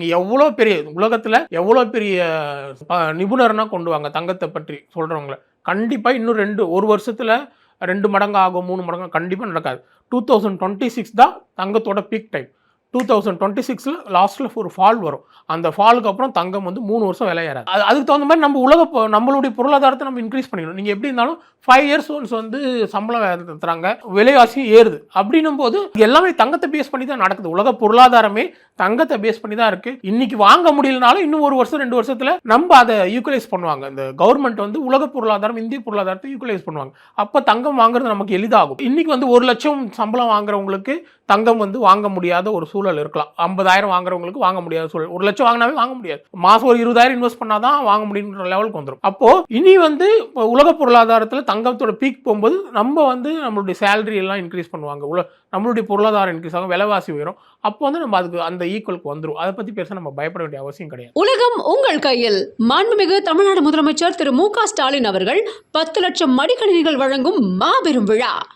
நீங்கள் எவ்வளோ பெரிய உலகத்தில் எவ்வளோ பெரிய நிபுணர்னா கொண்டு வாங்க தங்கத்தை பற்றி சொல்கிறவங்கள, கண்டிப்பாக இன்னும் ஒரு வருஷத்தில் 2 மடங்கு ஆகும், 3 மடங்கு கண்டிப்பாக நடக்காது. 2026 தான் தங்கத்தோட பீக் டைம். 2026 லாஸ்ட்டில் ஒரு ஃபால் வரும். அந்த ஃபாலுக்கு அப்புறம் தங்கம் 3 வருஷம் விலை ஏறாது. அதுக்கு தகுந்த மாதிரி நம்மளுடைய பொருளாதாரத்தை நம்ம இன்க்ரீஸ் பண்ணிக்கணும். நீங்கள் எப்படி இருந்தாலும் 5 இயர்ஸ் ஒன்ஸ் சம்பளம் தராங்க, விலைவாசி ஏறுது. அப்படின்னும் போது எல்லாமே தங்கத்தை பேஸ் பண்ணி தான் நடக்குது. உலக பொருளாதாரமே தங்கத்தை பேஸ் பண்ணி தான் இருக்கு. இன்னைக்கு வாங்க முடியலனாலும் இன்னும் 1 வருஷம் 2 வருஷத்துல நம்ம அதை யூட்டிலைஸ் பண்ணுவாங்க. இந்த கவர்மெண்ட் உலக பொருளாதாரம் இந்திய பொருளாதாரத்தை யூட்டிலைஸ் பண்ணுவாங்க. அப்ப தங்கம் வாங்குறது நமக்கு எளிதாகும். இன்னைக்கு 1 லட்சம் சம்பளம் வாங்குறவங்களுக்கு தங்கம் வாங்க முடியாத ஒரு சூழல் இருக்கலாம். 50,000 வாங்குறவங்களுக்கு வாங்க முடியாத சூழல். 1 லட்சம் வாங்கினாவே வாங்க முடியாது. மாசம் ஒரு 20,000 இன்வெஸ்ட் பண்ணாதான் வாங்க முடியுன்ற லெவலுக்கு வந்துடும். அப்போ இனி உலக பொருளாதாரத்தில் தங்கத்தோட பீக் போகும்போது நம்ம நம்மளுடைய சேலரி எல்லாம் இன்க்ரீஸ் பண்ணுவாங்க. நம்மளுடைய பொருளாதாரம் இன்க்ரீஸ் ஆகும், விலைவாசி உயரும். அப்போ நம்ம அதுக்கு அந்த ஈக்குவலுக்கு வந்துடும். அதை பத்தி பேச நம்ம பயப்பட வேண்டிய அவசியம் கிடையாது. உலகம் உங்கள் கையில். மாண்புமிகு தமிழ்நாடு முதலமைச்சர் திரு மு க ஸ்டாலின் அவர்கள் 10 லட்சம் மடிக்கணினிகள் வழங்கும் மாபெரும் விழா.